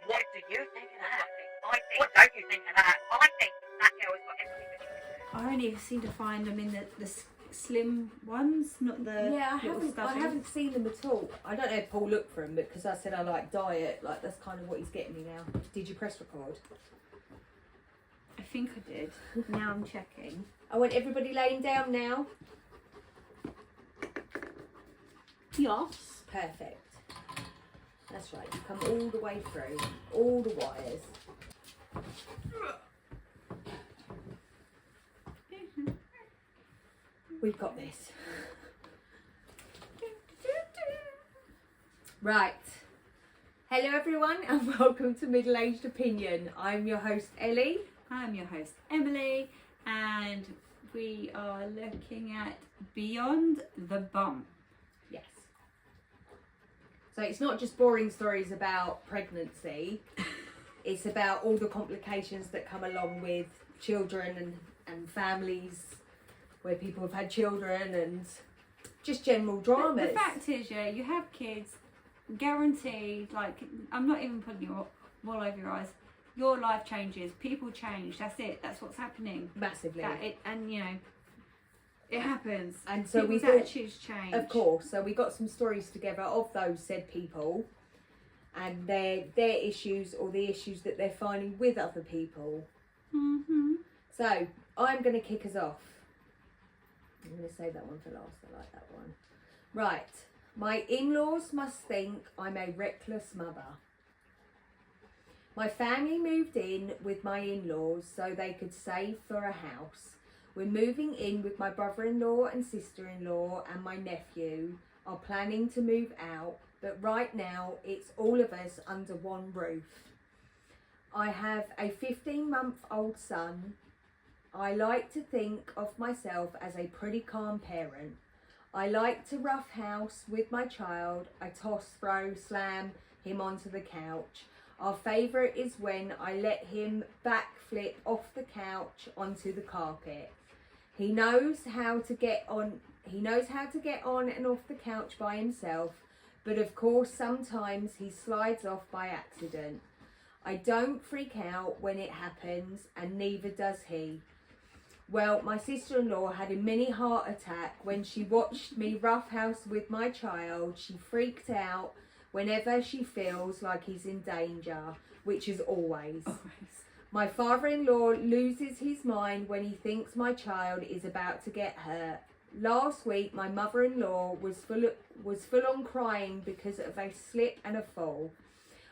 What do you think of that? What don't you think of that? I think that girl has got everything that she can do. I only seem to find them in the slim ones, not the Yeah, little I haven't seen them at all. I don't know if Paul looked for them, but because I said I like diet, like that's kind of what he's getting me now. Did you press record? I think I did. Now I'm checking. I want everybody laying down now. Yes. Perfect. That's right. You come all the way through, all the wires. We've got this. Right. Hello everyone and welcome to Middle Aged Opinion. I'm your host Ellie. I'm your host Emily, and we are looking at Beyond the Bump. Yes. So it's not just boring stories about pregnancy. It's about all the complications that come along with children and families where people have had children and just general dramas. The fact is, yeah, you have kids, guaranteed, like, I'm not even putting you all over your eyes. Your life changes, people change, that's it, that's what's happening. Massively. And you know, it happens. And so people's we thought, attitudes change. of course, so we got some stories together of those said people and their issues or the issues that they're finding with other people. Mm-hmm. So I'm going to kick us off. I'm going to save that one for last. I like that one. Right. My in-laws must think I'm a reckless mother. My family moved in with my in-laws so they could save for a house. We're moving in with my brother-in-law and sister-in-law, and my nephew are planning to move out, but right now it's all of us under one roof. I have a 15-month-old son. I like to think of myself as a pretty calm parent. I like to roughhouse with my child. I toss, throw, slam him onto the couch. Our favourite is when I let him backflip off the couch onto the carpet. He knows how to get on and off the couch by himself, but of course sometimes he slides off by accident. I don't freak out when it happens, and neither does he. Well, my sister-in-law had a mini heart attack when she watched me roughhouse with my child. She freaked out whenever she feels like he's in danger, which is always. My father-in-law loses his mind when he thinks my child is about to get hurt. Last week, my mother-in-law was full on crying because of a slip and a fall.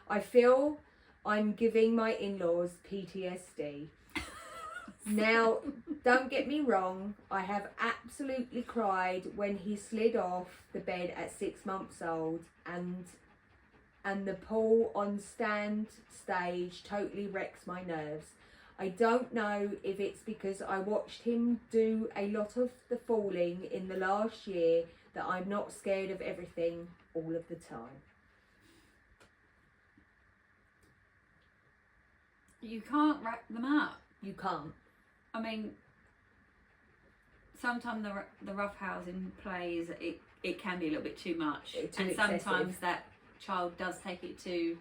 I feel I'm giving my in-laws PTSD. Now, don't get me wrong, I have absolutely cried when he slid off the bed at 6 months old, and the pull on stage totally wrecks my nerves. I don't know if it's because I watched him do a lot of the falling in the last year that I'm not scared of everything all of the time. You can't wrap them up. You can't. I mean, sometimes the roughhousing plays, it can be a little bit too much. Too sometimes excessive. that child does take it to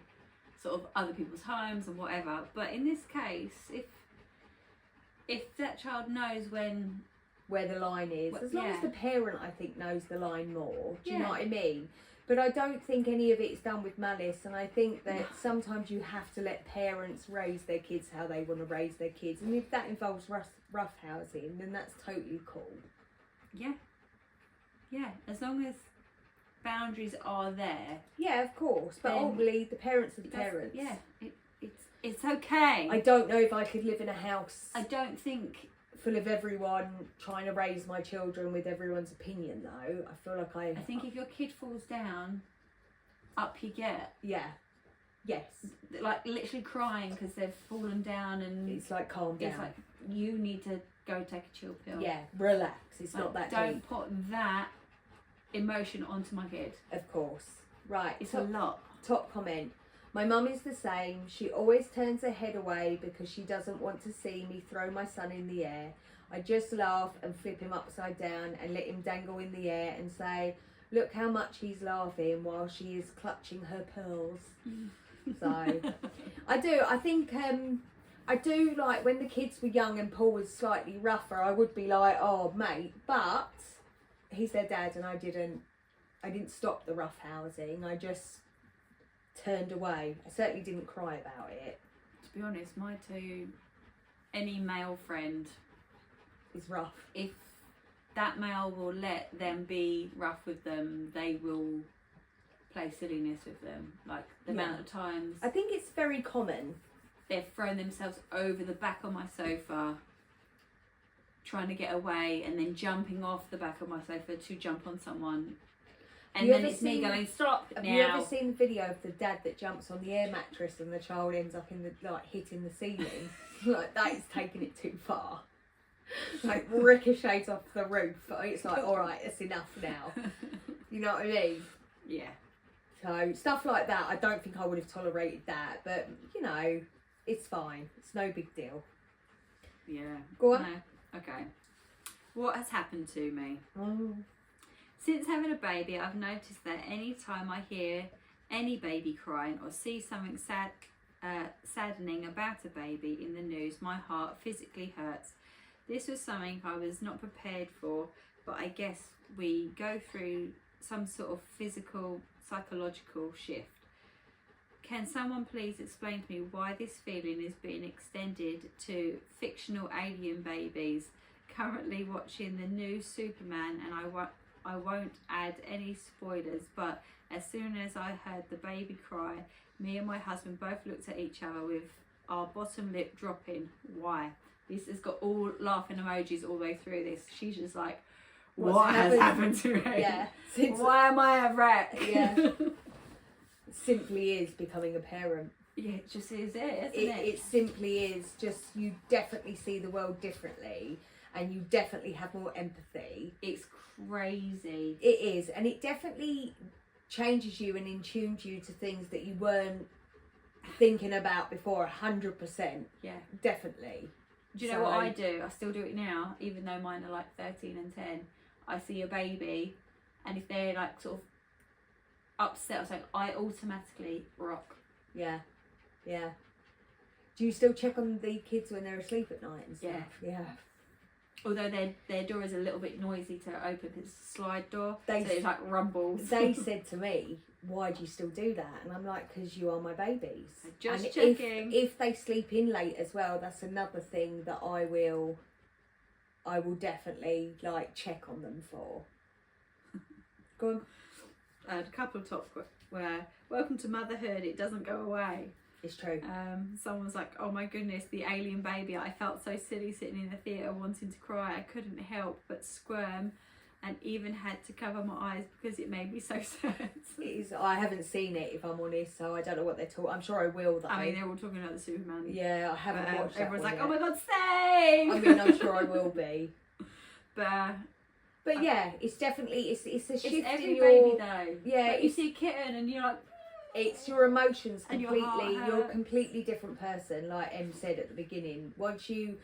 sort of other people's homes and whatever. But in this case, if that child knows where the line is, as long as the parent, I think, knows the line more. Do you know what I mean? But I don't think any of it's done with malice, and I think that sometimes you have to let parents raise their kids how they want to raise their kids, and if that involves roughhousing, then that's totally cool. Yeah, as long as boundaries are there. Yeah, of course, but ultimately the parents are the parents. Yeah, it's okay. I don't know if I could live in a house. I don't think full of everyone trying to raise my children with everyone's opinion, though. I feel like I think if your kid falls down, up you get. Yeah. Yes. Like literally crying because they've fallen down, and it's like calm down. It's like you need to go take a chill pill. Yeah, relax. It's not that don't deep. put that emotion onto my kid. Of course. Right. It's a lot. Top comment. My mum is the same. She always turns her head away because she doesn't want to see me throw my son in the air. I just laugh and flip him upside down and let him dangle in the air and say, "Look how much he's laughing," while she is clutching her pearls. So I do. I think I do like when the kids were young and Paul was slightly rougher. I would be like, oh mate, but he's their dad, and I didn't stop the rough housing. I just turned away. I certainly didn't cry about it. To be honest, my two, any male friend, It's rough. if that male will let them be rough with them, they will play silliness with them. Like the Yeah. amount of times I think it's very common. they've thrown themselves over the back of my sofa trying to get away, and then jumping off the back of my sofa to jump on someone, and You then ever it's me seen- going, stop Have now. you ever seen the video of the dad that jumps on the air mattress and the child ends up in the hitting the ceiling? Like that is taking it too far. Like ricochets off the roof. It's like, all right, it's enough now. You know what I mean? Yeah. So stuff like that, I don't think I would have tolerated that. But you know, it's fine. It's no big deal. Yeah. Go on. No. Okay. What has happened to me? Oh. Since having a baby, I've noticed that any time I hear any baby crying or see something saddening about a baby in the news, my heart physically hurts. This was something I was not prepared for, but I guess we go through some sort of physical, psychological shift. Can someone please explain to me why this feeling is being extended to fictional alien babies? Currently watching the new Superman, and I won't add any spoilers, but as soon as I heard the baby cry, me and my husband both looked at each other with our bottom lip dropping. Why? This has got all laughing emojis all the way through this. She's just like, What's what has happened to me? Yeah. Since Why am I a wreck? Yeah. simply is becoming a parent. Yeah, it just is it, isn't it? It simply is. Just you definitely see the world differently, and you definitely have more empathy. It's crazy. It is, and it definitely changes you and intunes you to things that you weren't thinking about before. 100%, Yeah. definitely. Do you know what I do? I still do it now, even though mine are like 13 and 10. I see a baby, and if they're like sort of upset or something, I automatically rock. Yeah, yeah. Do you still check on the kids when they're asleep at night and stuff? Yeah. Although their door is a little bit noisy to open because it's a slide door, They- so it like rumbles. They said to me, why do you still do that? And I'm like, because you are my babies. Just and checking. If they sleep in late as well, that's another thing that I will definitely like check on them for. Go on. I had a couple of tops where, welcome to motherhood, it doesn't go away. It's true. Someone was like, oh my goodness, the alien baby. I felt so silly sitting in the theatre wanting to cry. I couldn't help but squirm and even had to cover my eyes because it made me so sad. It is, I haven't seen it, if I'm honest, so I don't know what they're talking. I'm sure I will, though. I mean, they're all talking about the Superman. Yeah, I haven't But, watched that everyone's one like, yet. oh my god, same! I mean, I'm sure I will be. But yeah, it's definitely, it's a shift it's every in your... baby though. Yeah, Like, you see a kitten and you're like, It's your emotions And your completely. heart You're a hurts. completely different person, like Em said at the beginning. Once you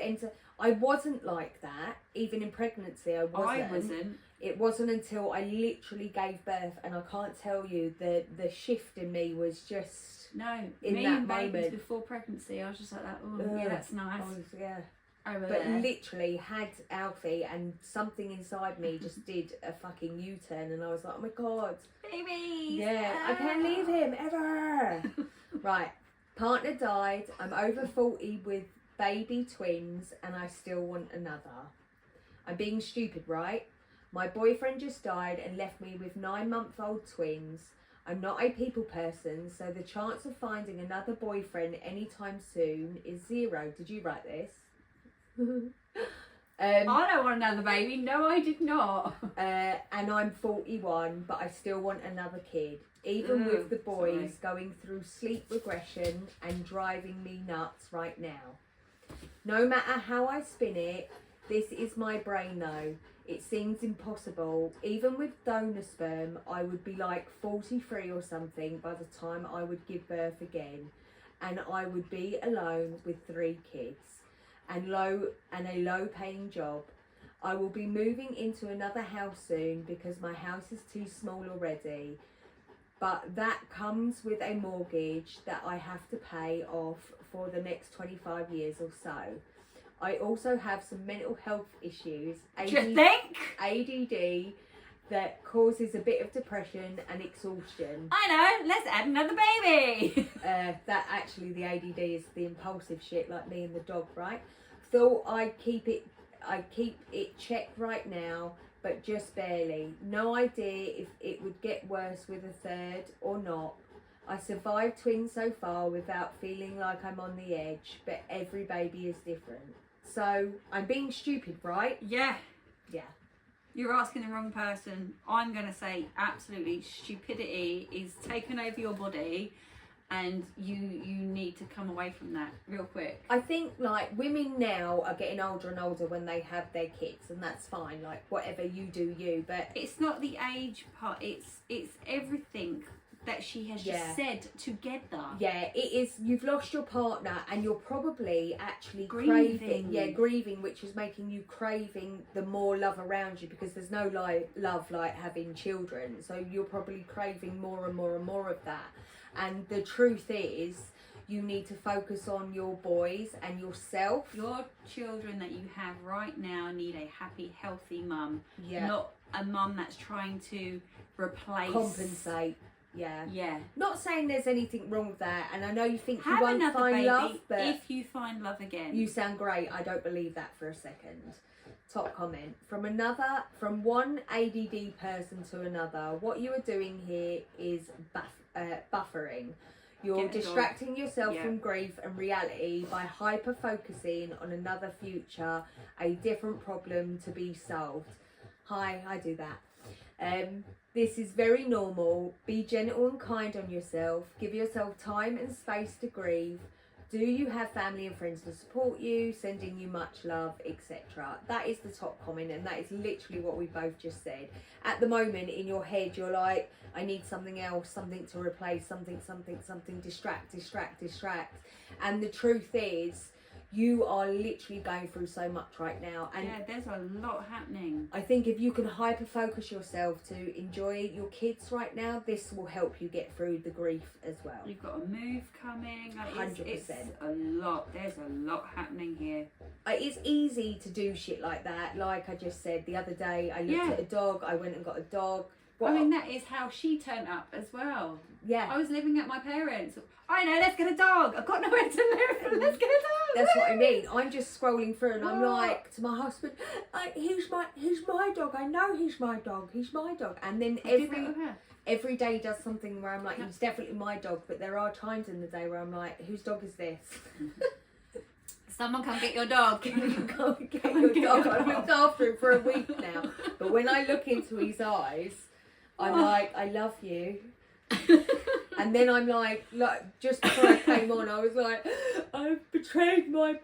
enter, I wasn't like that. Even in pregnancy, I wasn't. It wasn't until I literally gave birth, and I can't tell you the shift in me was just. No, In me that and babies moment. before pregnancy, I was just like that. Oh, yeah, Ugh. that's nice. I was, yeah. Over But there. literally had Alfie, and something inside me just did a fucking U-turn, and I was like, oh my god. Babies! Yeah, I can't leave him ever. Right, partner died. I'm over 40 with baby twins, and I still want another. I'm being stupid, right? My boyfriend just died and left me with 9-month-old twins. I'm not a people person, so the chance of finding another boyfriend anytime soon is 0. Did you write this? I don't want another baby. No, I did not. And I'm 41, but I still want another kid. Even with the boys going through sleep regression and driving me nuts right now. No matter how I spin it, this is my brain though. It seems impossible. Even with donor sperm, I would be like 43 or something by the time I would give birth again. And I would be alone with 3 kids and a low paying job. I will be moving into another house soon because my house is too small already. but that comes with a mortgage that I have to pay off for the next 25 years or so. I also have some mental health issues, Do you think? ADD, that causes a bit of depression and exhaustion. I know, let's add another baby. That actually, the ADD is the impulsive shit, like me and the dog, right? Thought I keep it checked right now, but just barely. No idea if it would get worse with a third or not. I survived twins so far without feeling like I'm on the edge, but every baby is different. So I'm being stupid, right? Yeah. Yeah. You're asking the wrong person. I'm going to say absolutely stupidity is taken over your body, and you need to come away from that real quick. I think like women now are getting older and older when they have their kids, and that's fine. Like whatever you do, you. But It's not the age part. It's everything that she has Yeah. just said together. yeah, it is. You've lost your partner, and you're probably actually Grieving. craving. Yeah, grieving, which is making you craving the more love around you, because there's no love like having children. So you're probably craving more and more and more of that. And the truth is, you need to focus on your boys and yourself. Your children that you have right now need a happy, healthy mum, Yeah. not a mum that's trying to replace. Compensate. Yeah. Yeah. Not saying there's anything wrong with that, and I know you think you Have won't another find baby love, but if you find love again. you sound great. I don't believe that for a second. Top comment from one ADD person to another. What you are doing here is buffering. You're Get a dog. distracting yourself Yeah. from grief and reality by hyper focusing on another future, a different problem to be solved. Hi, I do that. This is very normal. Be gentle and kind on yourself. Give yourself time and space to grieve. Do you have family and friends to support you, sending you much love, etc.? That is the top comment, and that is literally what we both just said. At the moment, in your head, you're like, I need something else, something to replace, something, distract. And the truth is, you are literally going through so much right now. And yeah, there's a lot happening. I think if you can hyper focus yourself to enjoy your kids right now, this will help you get through the grief as well. You've got a move coming. Like, 100%. It's a lot. There's a lot happening here. It's easy to do shit like that. Like I just said, the other day I looked Yeah. at a dog, I went and got a dog. I mean, that is how she turned up as well. Yeah, I was living at my parents'. I know, let's get a dog. I've got nowhere to live. Let's get a dog. that's what I mean. I'm just scrolling through and I'm Oh. like to my husband, he's my dog. I know he's my dog. He's my dog. And then I did that with her. every day does something where I'm like, he's definitely my dog. But there are times in the day where I'm like, whose dog is this? Someone come get your dog. Can you go and get your dog? I've looked after him for a week now. But when I look into his eyes, I'm like, I love you. And then I'm like just before I came on, I was like, I've betrayed my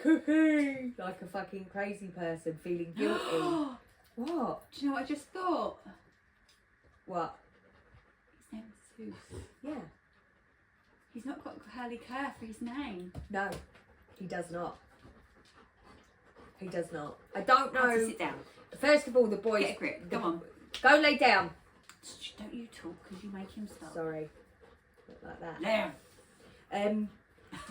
cookie. Like a fucking crazy person feeling guilty. What? Do you know what I just thought? What? His name's Zeus. Yeah. He's not got curly cur for his name. No, he does not. He does not. I don't How to know. sit down. First of all, the boys. Get a grip. Come on. Go lay down. Shh, don't you talk because you make him stop. Sorry. Not like that. There.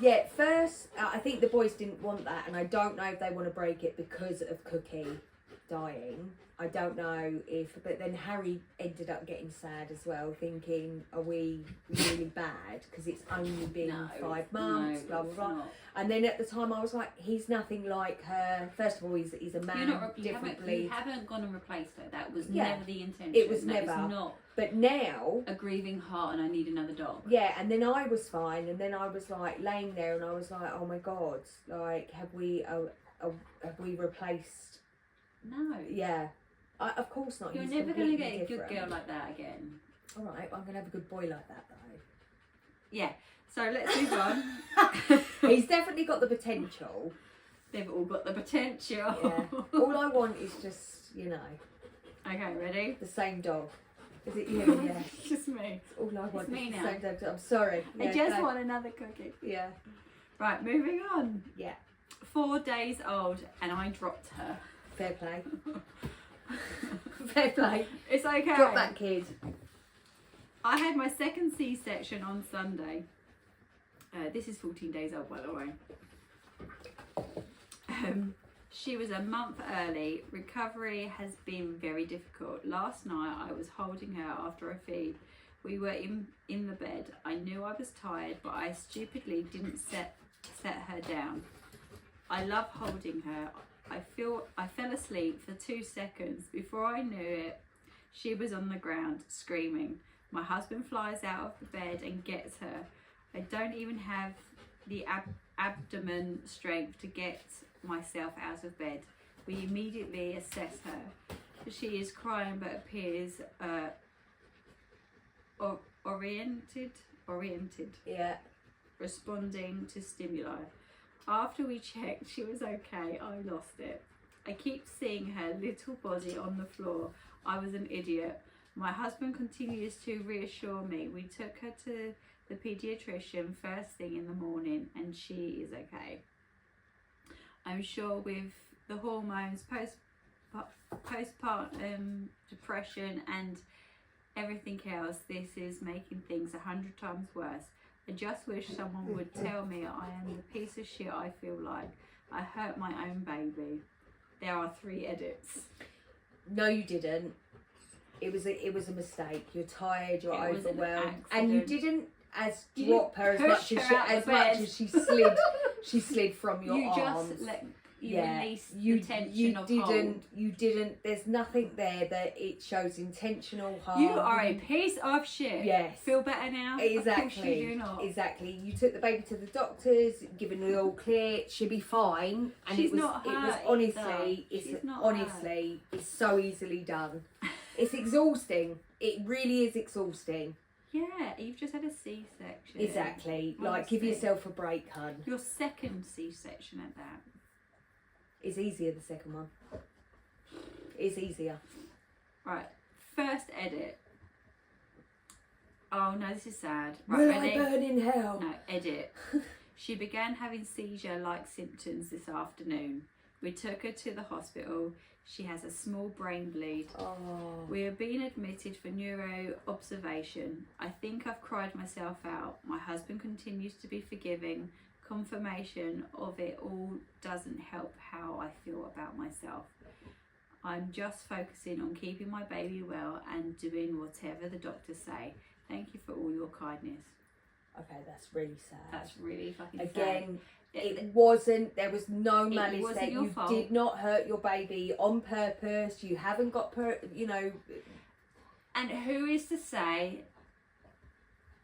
Yeah, first, I think the boys didn't want that, and I don't know if they want to break it because of Cookie dying. I don't know if, but then Harry ended up getting sad as well, thinking, are we really bad? Because it's only been 5 months, blah, blah, blah. Not. And then at the time I was like, he's nothing like her. First of all, he's a man, You haven't gone and replaced her. That was Yeah. never the intention. It was That never. Was not But now, a grieving heart and I need another dog. yeah, and then I was fine, and then I was like laying there, and I was like, oh my god, like have we replaced? No. Yeah, of course not. You're He's never going to get a completely good girl different. like that again. All right, I'm gonna have a good boy like that though. Yeah. So let's move on. He's definitely got the potential. They've all got the potential. Yeah. All I want is just, Okay, ready? the same dog. Is it you? Yeah. It's just me. All I want me is the now. same dog. I'm sorry. I Yeah, just go. want another cookie. Yeah. Right, moving on. Yeah. 4 days old and I dropped her. Fair play. Fair play. It's okay. Drop that kid. I had my second C-section on Sunday. This is 14 days old, by the way. She was a month early. Recovery has been very difficult. Last night I was holding her after a feed. We were in the bed. I knew I was tired, but I stupidly didn't set her down. I love holding her. I fell asleep for 2 seconds. Before I knew it, she was on the ground screaming. My husband flies out of the bed and gets her. I don't even have the abdomen strength to get myself out of bed. We immediately assess her. She is crying but appears oriented, Yeah. responding to stimuli. After we checked, she was okay. I lost it. I keep seeing her little body on the floor. I was an idiot. My husband continues to reassure me. We took her to the pediatrician first thing in the morning and she is okay. I'm sure with the hormones, postpartum depression and everything else, this is making things 100 times worse. I just wish someone would tell me I am the piece of shit I feel like. I hurt my own baby. There are 3 edits. No, you didn't. It was a mistake. You're tired. You're It was an overwhelmed, and you accident. didn't You drop her as push much her as she, out the as bed. much as she slid. She slid from your You arms. just release you the tension you of didn't. hold. You didn't. There's nothing there that it shows intentional harm. You are a piece of shit. Yes. Feel better now? Of course you Exactly. do not. Exactly. You took the baby to the doctors, given the all clear. She'll be fine. And She's it was. not It was hurt honestly. either. It's She's not honestly. It's so easily done. It's exhausting. It really is exhausting. Yeah, you've just had a C-section. Exactly. Like, Honestly. give yourself a break, hun. Your second C-section at that. It's easier, the second one. It's easier. Right, first edit. Oh no, this is sad. Will Right, I ready? burn in hell? No, edit. She began having seizure-like symptoms this afternoon. We took her to the hospital. She has a small brain bleed. Oh. We are being admitted for neuro observation. I think I've cried myself out. My husband continues to be forgiving. Confirmation of it all doesn't help how I feel about myself. I'm just focusing on keeping my baby well and doing whatever the doctors say. Thank you for all your kindness. Okay, that's really sad. That's really fucking Again, sad. it wasn't, there was no It malice wasn't there. your You fault. did not hurt your baby on purpose. You haven't got, And who is to say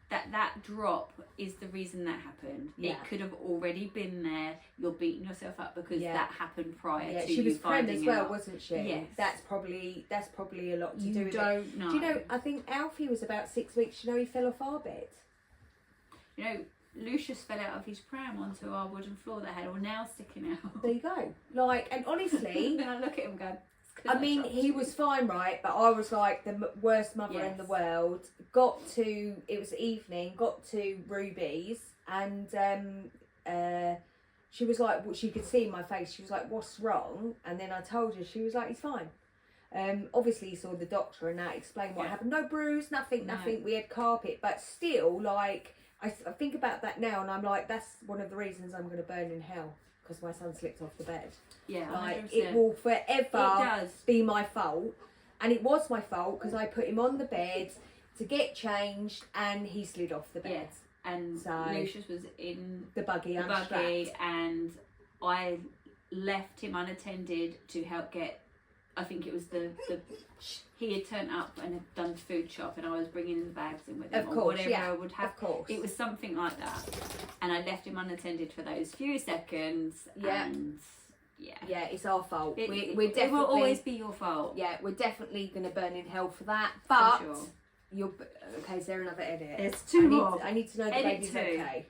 that drop is the reason that happened? Yeah. It could have already been there. You're beating yourself up because Yeah. that happened prior yeah, to she you was pregnant finding as well, out. wasn't she? Yes. That's probably a lot to do You with it. don't know. Do you know, I think Alfie was about 6 weeks. You know, he fell off our bed. You know, Lucius fell out of his pram onto our wooden floor that had all nails sticking out. There you go. Like, and honestly, Then I look at him and go, "It's 'cause I mean, dropped he you." was fine, right? But I was like the worst mother in Yes. the world. It was evening, got to Ruby's, and she was like, she could see in my face, she was like, what's wrong? And then I told her, she was like, he's fine. Obviously, he saw the doctor and that explained what Yeah. happened. No bruise, nothing. No. We had carpet, but still, like, I think about that now and I'm like, that's one of the reasons I'm going to burn in hell, because my son slipped off the bed. Yeah, Like, 100%. it will forever It does. be my fault, and it was my fault because I put him on the bed to get changed and he slid off the bed. Yes. And So- Lucius was in The buggy the unstrapped. buggy, and I left him unattended to help get. I think it was the he had turned up and had done the food shop, and I was bringing in the bags in with him, Of or course, whatever yeah, I would have. of course. It was something like that, and I left him unattended for those few seconds. Yeah. And yeah, Yeah, it's our fault. It, We're it definitely will always be your fault. yeah, we're definitely going to burn in hell for that. For But sure. you're okay. Is there another edit? There's two more. I need to know the Edit baby's 2. okay.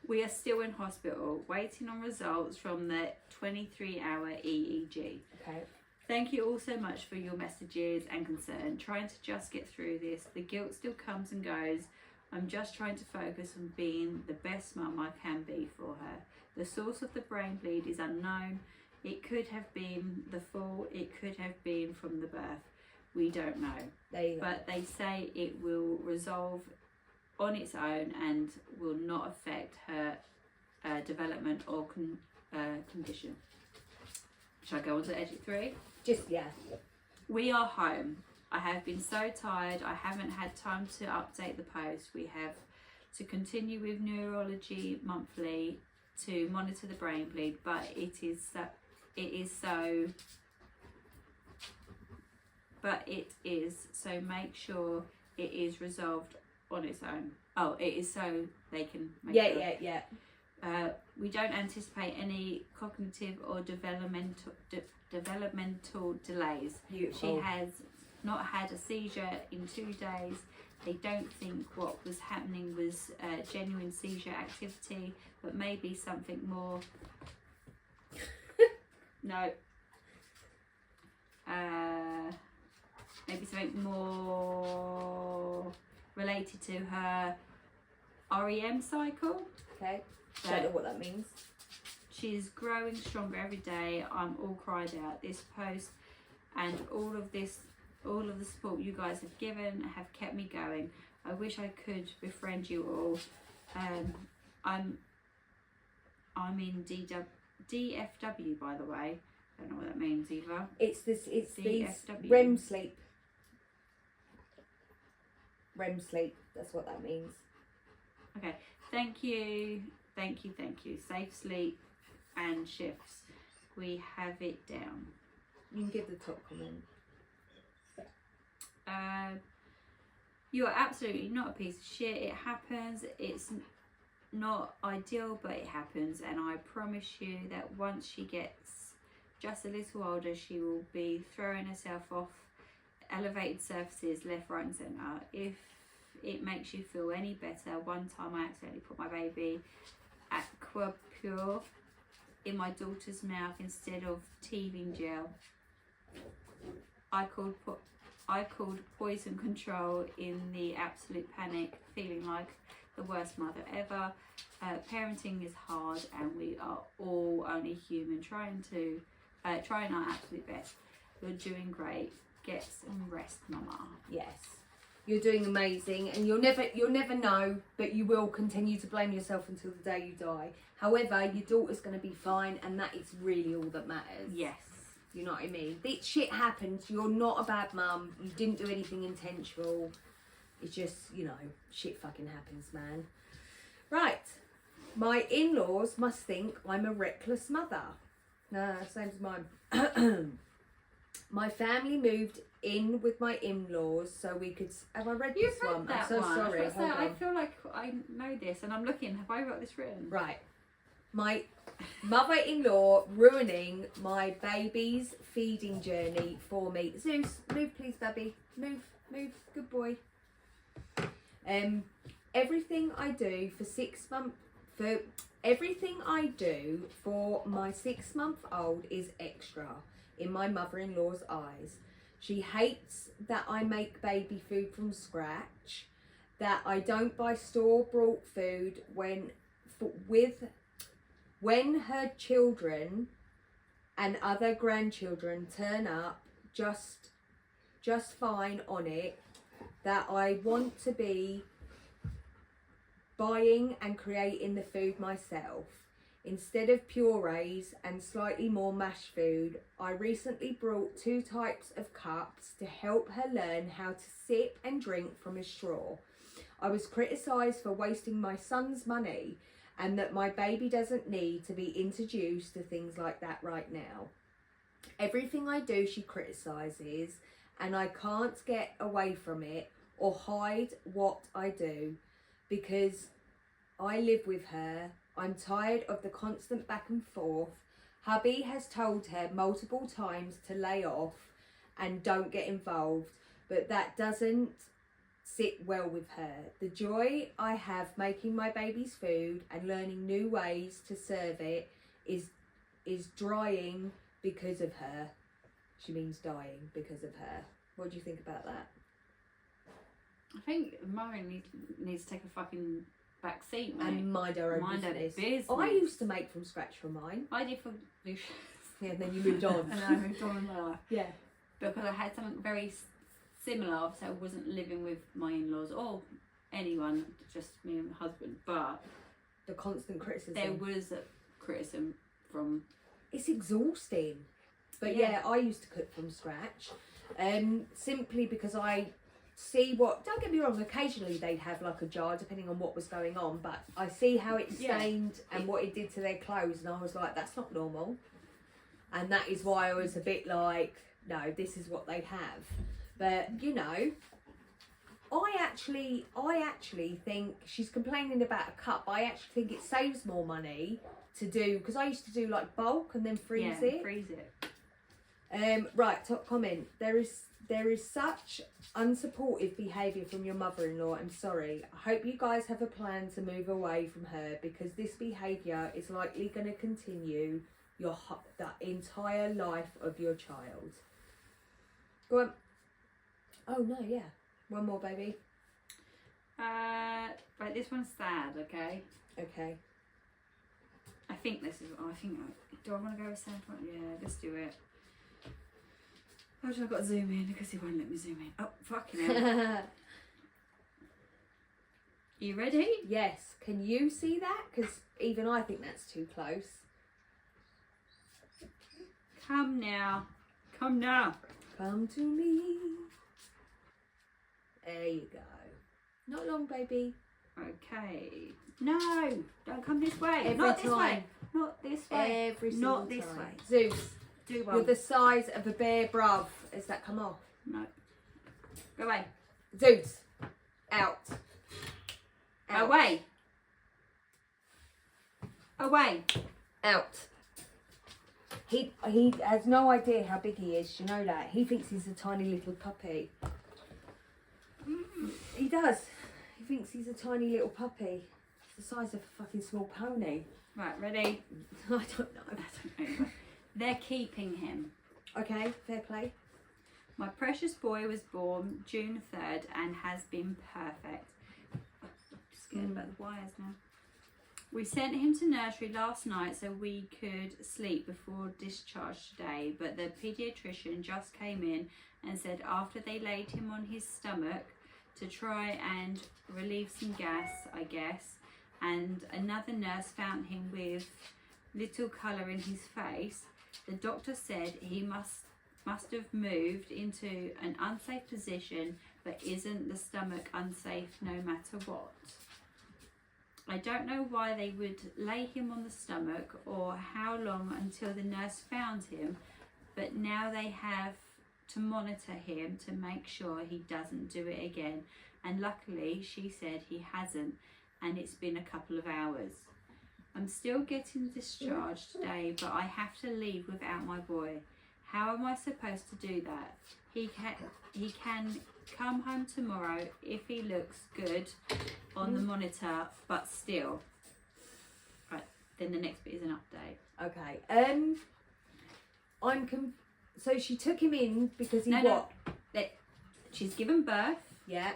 We are still in hospital, waiting on results from the 23-hour EEG. Okay. Thank you all so much for your messages and concern. Trying to just get through this. The guilt still comes and goes. I'm just trying to focus on being the best mum I can be for her. The source of the brain bleed is unknown. It could have been the fall. It could have been from the birth. We don't know. There you go. But they say it will resolve on its own and will not affect her development or condition. Shall I go on to edit 3? Just, yeah. We are home. I have been so tired. I haven't had time to update the post. We have to continue with neurology monthly to monitor the brain bleed, but it is so make sure it is resolved on its own. Oh, it is so they can make sure. Yeah. We don't anticipate any cognitive or developmental delays. Beautiful. She has not had a seizure in 2 days. They don't think what was happening was genuine seizure activity, but maybe something more. No. Maybe something more related to her REM cycle. Okay. Don't know what that means. She's growing stronger every day. I'm all cried out. This post and all of the support you guys have given have kept me going. I wish I could befriend you all. I'm in DFW, by the way. Don't know what that means either. It's these DFW. REM sleep. REM sleep. That's what that means. Okay. Thank you. Safe sleep and shifts. We have it down. You can give the top comment. You are absolutely not a piece of shit. It happens. It's not ideal, but it happens. And I promise you that once she gets just a little older, she will be throwing herself off elevated surfaces left, right and centre. If it makes you feel any better, one time I accidentally put my baby Aqua Pure in my daughter's mouth instead of teething gel. I called poison control in the absolute panic, feeling like the worst mother ever. Parenting is hard and we are all only human, trying our absolute best. You're doing great. Get some rest, mama. Yes. You're doing amazing, and you'll never know, but you will continue to blame yourself until the day you die. However, your daughter's going to be fine, and that is really all that matters. Yes. You know what I mean? This shit happens. You're not a bad mum. You didn't do anything intentional. It's just, shit fucking happens, man. Right. My in-laws must think I'm a reckless mother. Nah, same as mine. My family moved in with my in-laws so we could. Have I read You've this read one? that I'm so one. sorry. Hold I on. feel like I know this, and I'm looking. Have I got this written? Right. My mother-in-law ruining my baby's feeding journey for me. Zeus, move please, baby. Move. Good boy. Everything I do for my 6-month-old is extra in my mother-in-law's eyes. She hates that I make baby food from scratch, that I don't buy store-bought food when her children and other grandchildren turn up just fine on it, that I want to be buying and creating the food myself. Instead of purees and slightly more mashed food, I recently brought 2 types of cups to help her learn how to sip and drink from a straw. I was criticised for wasting my son's money and that my baby doesn't need to be introduced to things like that right now. Everything I do she criticises, and I can't get away from it or hide what I do because I live with her. I'm tired of the constant back and forth. Hubby has told her multiple times to lay off and don't get involved, but that doesn't sit well with her. The joy I have making my baby's food and learning new ways to serve it is drying because of her. She means dying because of her. What do you think about that? I think Murray needs to take a fucking back seat, mate. And mind her own business. I used to make from scratch for mine. I did for Yeah, and then you moved on. and then I moved on in my life. Yeah. Because I had something very similar. Obviously, I wasn't living with my in-laws or anyone, just me and my husband. But The constant criticism. there was a criticism from. It's exhausting. But Yeah. yeah, I used to cook from scratch. Simply because I see what, don't get me wrong, occasionally they'd have like a jar depending on what was going on, but I see how it Yeah. stained and what it did to their clothes, and I was like, that's not normal. And that is why I was a bit like, no, this is what they have. But you know, I actually think she's complaining about a cup. I actually think it saves more money to do, because I used to do like bulk and then freeze it. Freeze it. Right, top comment. There is such unsupportive behaviour from your mother-in-law. I'm sorry. I hope you guys have a plan to move away from her, because this behaviour is likely going to continue the entire life of your child. Go on. Oh no, yeah. One more, baby. Right, this one's sad. Okay. Okay. I think this is. Do I want to go with sad one? Yeah, let's do it. Oh, I've got to zoom in because he won't let me zoom in. Oh, fucking hell. You ready? Yes. Can you see that? Because even I think that's too close. Come now. Come now. Come to me. There you go. Not long, baby. Okay. No, don't come this way. Every Not this time. way. Not this way. Every single Not this time. way. Zeus, Do one. you're the size of a bear, bruv. Has that come off? No. Go away. Zeus, out. Out. Away. Away. Out. He has no idea how big he is. You know that. He thinks he's a tiny little puppy. He does. He thinks he's a tiny little puppy. It's the size of a fucking small pony. Right, ready? I don't know. They're keeping him. Okay, fair play. My precious boy was born June 3rd and has been perfect. Just scared about the wires now. We sent him to nursery last night so we could sleep before discharge today, but the paediatrician just came in and said after they laid him on his stomach to try and relieve some gas, I guess, and another nurse found him with little colour in his face, the doctor said he must have moved into an unsafe position, but isn't the stomach unsafe no matter what? I don't know why they would lay him on the stomach or how long until the nurse found him, but now they have to monitor him to make sure he doesn't do it again. And luckily, she said he hasn't, and it's been a couple of hours. I'm still getting discharged today, but I have to leave without my boy. How am I supposed to do that? He can come home tomorrow if he looks good on the monitor, but still. Right, then the next bit is an update. Okay. So she took him in because he She's given birth. Yeah.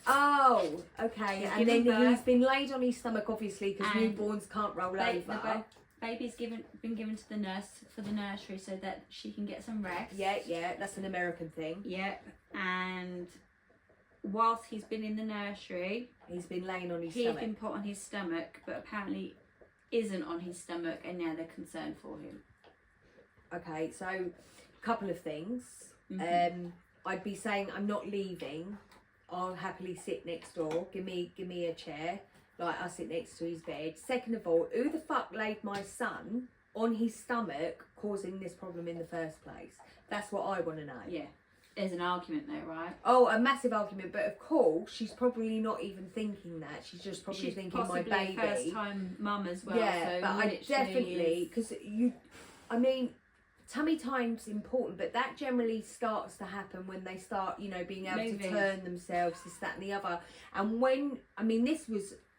Oh, okay. He's And then given birth. he's been laid on his stomach, obviously, because And newborns can't roll over. Baby's been given to the nurse for the nursery so that she can get some rest. Yeah. That's an American thing. Yep. And whilst he's been in the nursery, He's been laying on his he's stomach. been put on his stomach, but apparently isn't on his stomach, and now they're concerned for him. Okay, so a couple of things. Mhm. I'd be saying I'm not leaving. I'll happily sit next door. Give me a chair. Like, I'll sit next to his bed. Second of all, who the fuck laid my son on his stomach, causing this problem in the first place? That's what I want to know. Yeah. There's an argument there, right? Oh, a massive argument, but of course she's probably not even thinking that. She's just probably She's thinking my possibly baby. a first-time mum as well. Yeah, so but I literally definitely, because tummy time's important, but that generally starts to happen when they start, being able to Moving. turn themselves, this, that, and the other. And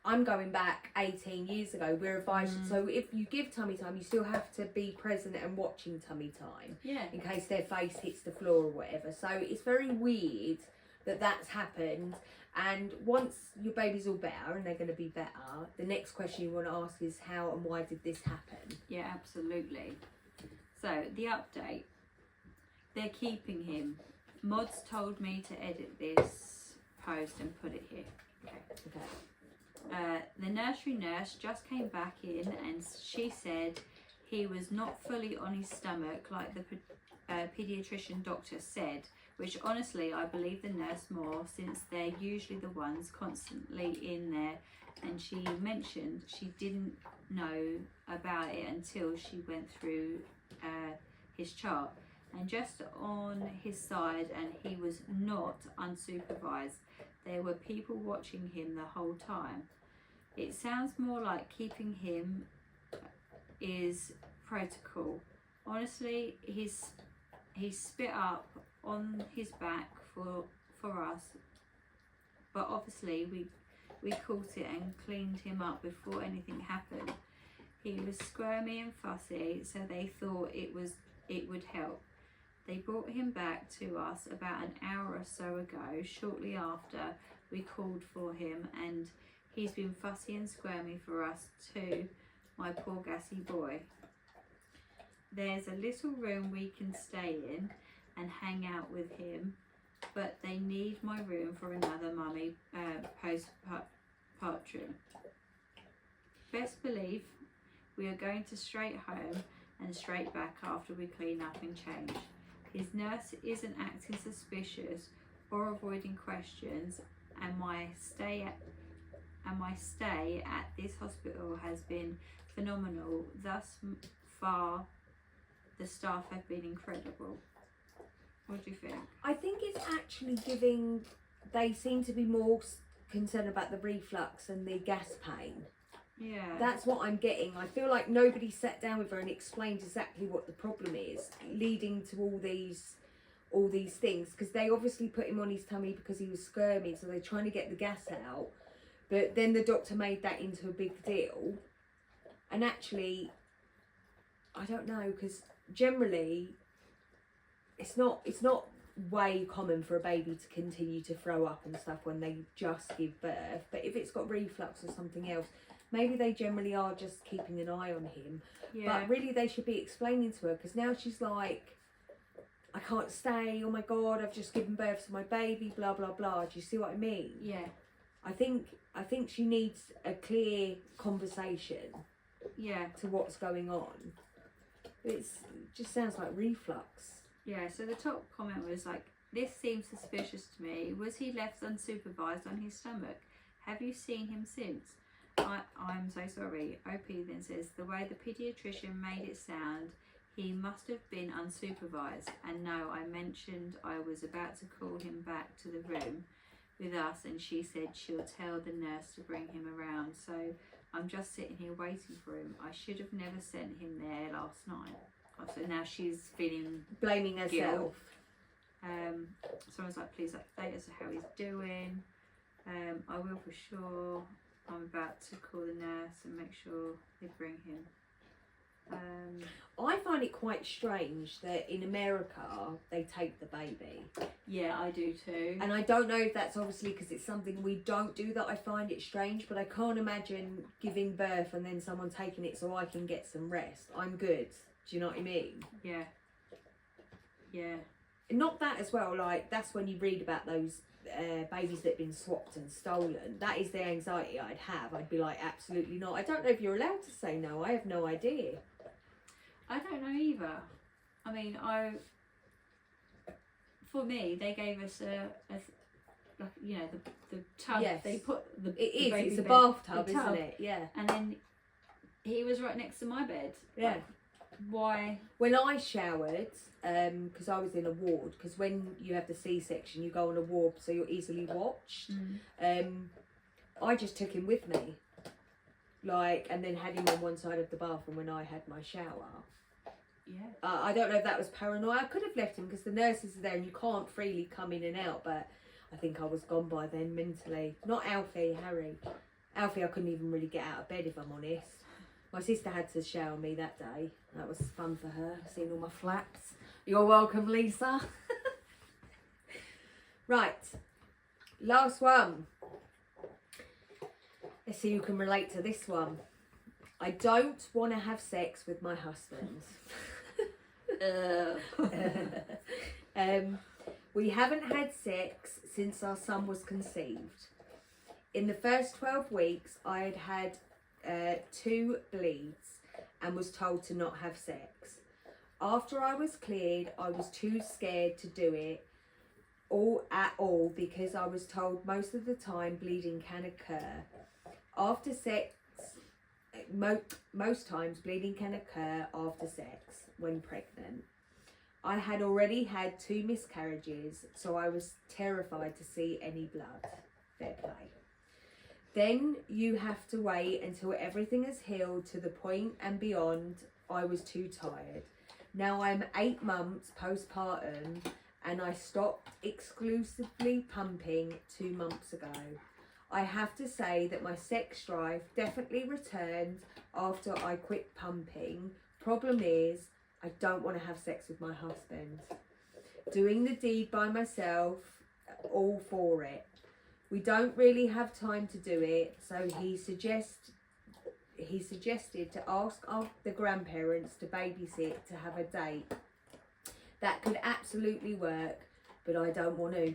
I'm going back 18 years ago. We're advised, so if you give tummy time, you still have to be present and watching tummy time Yeah. in case their face hits the floor or whatever. So it's very weird that that's happened. And once your baby's all better and they're going to be better, the next question you want to ask is how and why did this happen? Yeah, absolutely. So the update, they're keeping him Mods told me to edit this post and put it here. Okay. The nursery nurse just came back in and she said he was not fully on his stomach like the paediatrician doctor said, which honestly I believe the nurse more since they're usually the ones constantly in there, and she mentioned she didn't know about it until she went through his chart and just on his side, and he was not unsupervised. There were people watching him the whole time. It sounds more like keeping him is protocol. Honestly, he spit up on his back for us, but obviously we caught it and cleaned him up before anything happened. He was squirmy and fussy, so they thought it would help. They brought him back to us about an hour or so ago, shortly after we called for him, and he's been fussy and squirmy for us too, my poor gassy boy. There's a little room we can stay in and hang out with him, but they need my room for another mummy postpartum. Best believe we are going to straight home and straight back after we clean up and change. His nurse isn't acting suspicious or avoiding questions, and my stay at this hospital has been phenomenal. Thus far, the staff have been incredible. What do you think? I think it's actually giving. They seem to be more concerned about the reflux and the gas pain. Yeah. That's what I'm getting. I feel like nobody sat down with her and explained exactly what the problem is, leading to all these things. Because they obviously put him on his tummy because he was squirmy, so they're trying to get the gas out. But then the doctor made that into a big deal. And actually, I don't know, because generally, it's not way common for a baby to continue to throw up and stuff when they just give birth. But if it's got reflux or something else, maybe they generally are just keeping an eye on him. Yeah. But really they should be explaining to her, because now she's like, I can't stay, oh my god, I've just given birth to my baby, blah blah blah. Do you see what I mean? Yeah. I think she needs a clear conversation Yeah. to what's going on. It just sounds like reflux. Yeah, so the top comment was like, this seems suspicious to me. Was he left unsupervised on his stomach? Have you seen him since? I'm so sorry. OP then says, the way the paediatrician made it sound, he must have been unsupervised. And no, I mentioned I was about to call him back to the room with us, and she said she'll tell the nurse to bring him around. So I'm just sitting here waiting for him. I should have never sent him there last night. So now she's feeling Blaming herself. guilt. Someone's like, please update us on how he's doing. I will for sure. I'm about to call the nurse and make sure they bring him. I find it quite strange that in America they take the baby. Yeah, I do too. And I don't know if that's obviously because it's something we don't do that I find it strange, but I can't imagine giving birth and then someone taking it so I can get some rest. I'm good. Do you know what I mean? Yeah. Yeah. Not that as well, like that's when you read about those babies that have been swapped and stolen. That is the anxiety I'd have. I'd be like, absolutely not. I don't know if you're allowed to say no. I have no idea. I don't know either. I mean, for me, they gave us like, you know, the tub. Yes. They put the It is. baby It's a bed- bathtub, the tub, isn't it? Yeah. And then he was right next to my bed. Yeah. Like, why? When I showered, because I was in a ward, because when you have the C-section, you go on a ward, so you're easily watched. I just took him with me, like, and then had him on one side of the bathroom when I had my shower. Yeah. I don't know if that was paranoia. I could have left him because the nurses are there and you can't freely come in and out, but I think I was gone by then mentally. Not Alfie, Harry. Alfie, I couldn't even really get out of bed, if I'm honest. My sister had to shower me that day. That was fun for her, seeing all my flaps. You're welcome, Lisa. Right, last one. Let's see who can relate to this one. I don't want to have sex with my husband. We haven't had sex since our son was conceived. In the first 12 weeks, I had had 2 bleeds and was told to not have sex. After I was cleared, I was too scared to do it at all because I was told most of the time bleeding can occur. After sex, most times bleeding can occur after sex when pregnant. I had already had 2 miscarriages, so I was terrified to see any blood. Fair play. Then you have to wait until everything is healed to the point and beyond. I was too tired. Now I'm 8 months postpartum and I stopped exclusively pumping 2 months ago. I have to say that my sex drive definitely returned after I quit pumping. Problem is, I don't want to have sex with my husband. Doing the deed by myself, all for it. We don't really have time to do it, so he suggested to ask the grandparents to babysit to have a date. That could absolutely work, but I don't want to.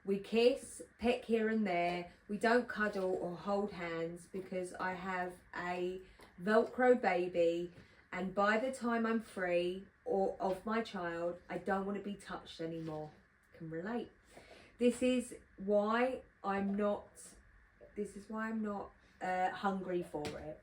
We kiss, peck here and there. We don't cuddle or hold hands because I have a Velcro baby, and by the time I'm free of my child, I don't want to be touched anymore. Can relate. This is why I'm not hungry for it.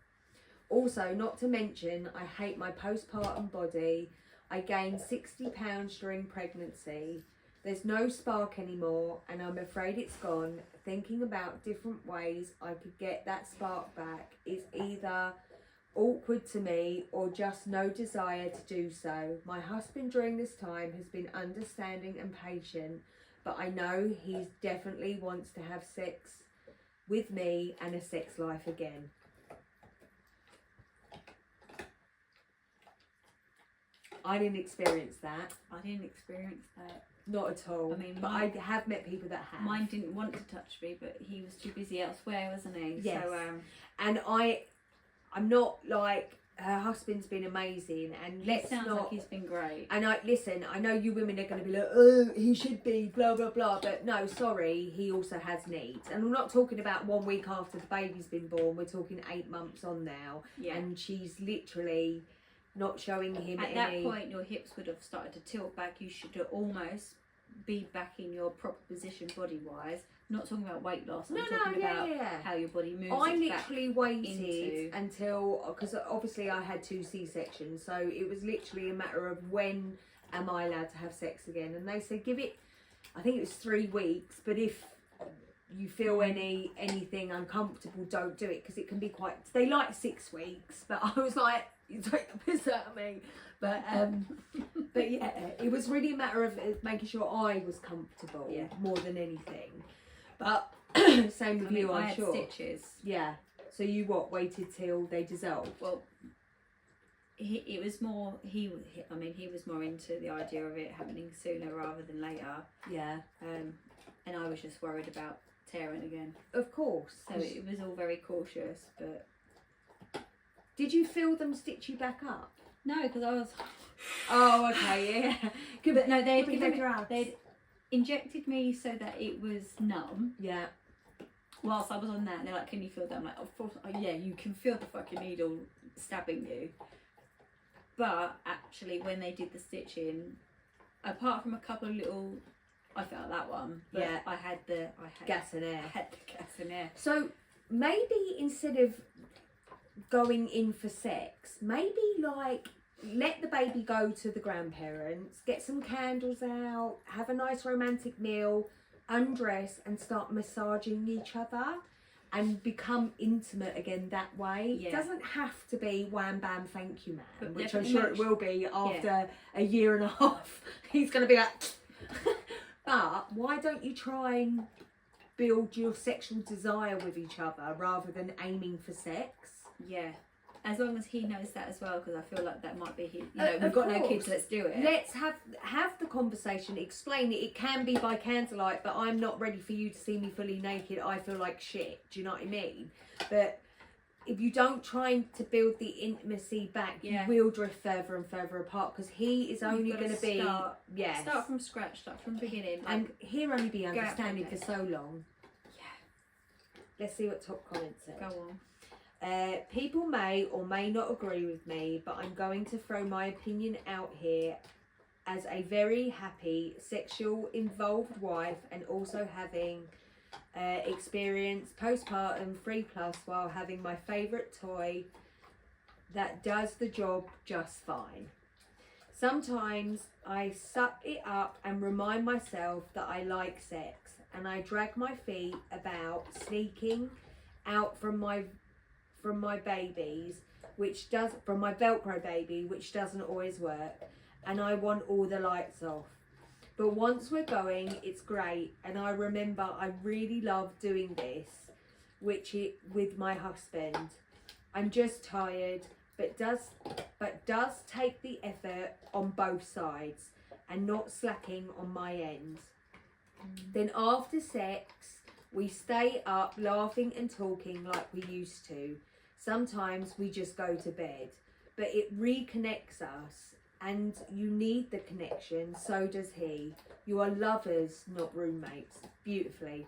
Also, not to mention, I hate my postpartum body. I gained 60 pounds during pregnancy. There's no spark anymore, and I'm afraid it's gone. Thinking about different ways I could get that spark back is either awkward to me or just no desire to do so. My husband during this time has been understanding and patient, but I know he definitely wants to have sex with me and a sex life again. I didn't experience that. I didn't experience that. Not at all. I mean, but I have met people that have. Mine didn't want to touch me, but he was too busy elsewhere, wasn't he? Yes. So, and I'm not like, her husband's been amazing, and he sounds like he's been great. And I know you women are going to be like, oh, he should be, blah, blah, blah. But no, sorry, he also has needs. And we're not talking about 1 week after the baby's been born. We're talking 8 months on now. Yeah. And she's literally not showing him At any... that point, your hips would have started to tilt back. You should almost be back in your proper position body-wise. Not talking about weight loss. I'm talking about how your body moves. I literally waited until, because obviously I had 2 C-sections, so it was literally a matter of when am I allowed to have sex again. And they said give it, I think it was 3 weeks, but if you feel anything uncomfortable, don't do it, because it can be quite, they like 6 weeks, but I was like, you take the piss out of me. But yeah, it was really a matter of making sure I was comfortable more than anything. But same with you, I'm sure. I had stitches. Yeah. So you waited till they dissolved? Well, he was more into the idea of it happening sooner rather than later. Yeah. And I was just worried about tearing again. Of course. So it was all very cautious, but... Did you feel them stitch you back up? No, because I was... Oh, okay, yeah. But no, they'd injected me so that it was numb. Yeah. Whilst I was on that, and they're like, can you feel that? I'm like, of course, yeah, you can feel the fucking needle stabbing you. But actually, when they did the stitching, apart from a couple of little... I felt that one. But yeah. I had gas and air. I had the gas and air. So maybe instead of going in for sex, maybe like let the baby go to the grandparents, get some candles out, have a nice romantic meal, undress and start massaging each other and become intimate again that way. Yeah. It doesn't have to be wham bam thank you man, But which I'm sure it will be after a year and a half. He's going to be like but why don't you try and build your sexual desire with each other rather than aiming for sex? Yeah, as long as he knows that as well, because I feel like that might be his. You know, we've got no kids, let's do it. Let's have the conversation, explain it. It can be by candlelight, but I'm not ready for you to see me fully naked. I feel like shit. Do you know what I mean? But if you don't try to build the intimacy back, Yeah. you will drift further and further apart because he is only You've going gotta to be start- Start from scratch, start from the beginning. Like, and he'll only be Go out understanding there. for so long. yeah, Let's see what top comment says. go on. People may or may not agree with me, but I'm going to throw my opinion out here as a very happy, sexual involved wife and also having experienced postpartum 3+ while having my favourite toy that does the job just fine. Sometimes I suck it up and remind myself that I like sex, and I drag my feet about sneaking out from my babies, from my Velcro baby, which doesn't always work, and I want all the lights off. But once we're going, it's great, and I remember I really love doing this, with my husband. I'm just tired, but does take the effort on both sides, and not slacking on my end. Then after sex, we stay up laughing and talking like we used to. Sometimes we just go to bed, but it reconnects us, and you need the connection, so does he. You are lovers, not roommates. Beautifully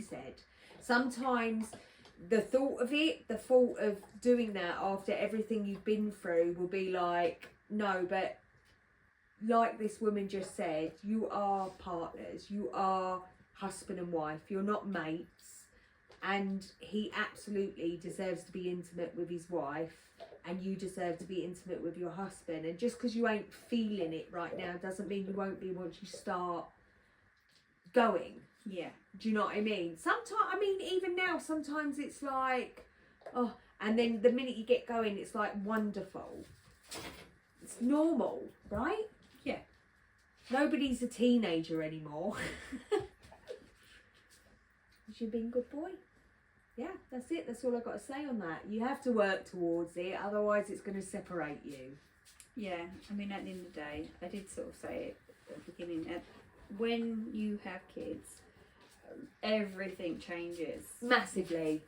said. Sometimes the thought of doing that after everything you've been through will be like, no, but like this woman just said, you are partners, you are husband and wife, you're not mates, and he absolutely deserves to be intimate with his wife, and you deserve to be intimate with your husband. And just because you ain't feeling it right now doesn't mean you won't be once you start going. Yeah. Do you know what I mean? Even now, sometimes it's like, oh, and then the minute you get going, it's like wonderful. It's normal, right? Yeah. Nobody's a teenager anymore. Has you been a good boy? Yeah, that's it. That's all I've got to say on that. You have to work towards it, otherwise it's going to separate you. Yeah, I mean, at the end of the day, I did sort of say it at the beginning, when you have kids, everything changes. Massively,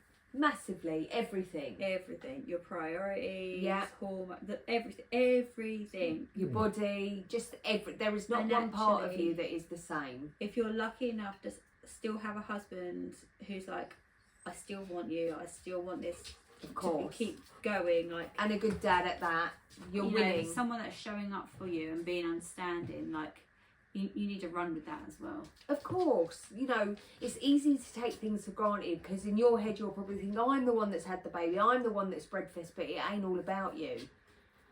everything. Everything, your priorities, Yeah. everything. Your body, just there is not And one part of actually- you that is the same. If you're lucky enough to still have a husband who's like, I still want you, I still want this Of to course. keep going, like, And a good dad at that. You're you know, winning. someone that's showing up for you and being understanding, like, you need to run with that as well. Of course, you know, it's easy to take things for granted because in your head you're probably thinking, I'm the one that's had the baby, I'm the one that's breastfed, but it ain't all about you.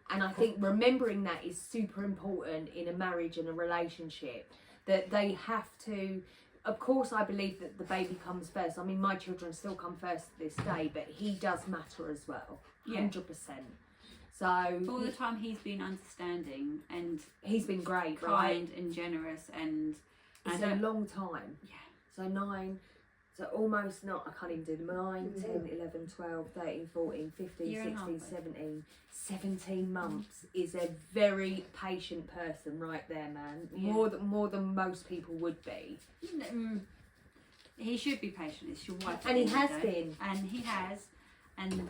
And I think remembering that is super important in a marriage and a relationship, that they have to, of course I believe that the baby comes first. I mean, my children still come first to this day, but he does matter as well, 100%. So All the time he's been understanding and he's been great, kind and generous, and It's a long time. Yeah. So 9, so almost not, I can't even do them. 9, 10, 11, 12, 13, 14, 15, Year and a 16, half. 17. 17 months is a very patient person right there, man. Yeah. More than most people would be. he should be patient. It's your wife. And he at the end has of the day. been. And he has, and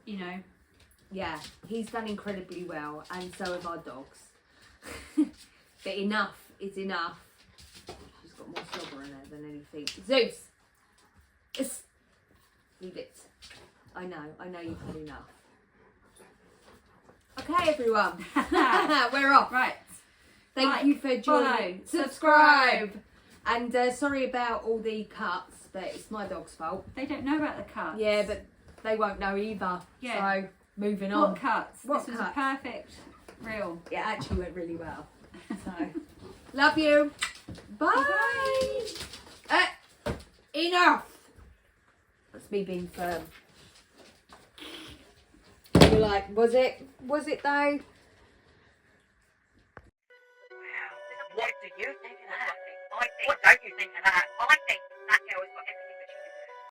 you know, Yeah, he's done incredibly well, and so have our dogs. But enough is enough. She's got more slobber in her than anything. Zeus! Leave it. I know you've had enough. Okay, everyone. We're off. right. Thank Like, you for joining. follow, Subscribe. And sorry about all the cuts, but it's my dog's fault. They don't know about the cuts. Yeah, but they won't know either. Yeah. So, moving on. What cuts? What this was cuts? a perfect reel. It actually went really well. So, love you. Bye. Enough. That's me being firm. You're like, was it though? What do you think of that? What don't you think of that? I think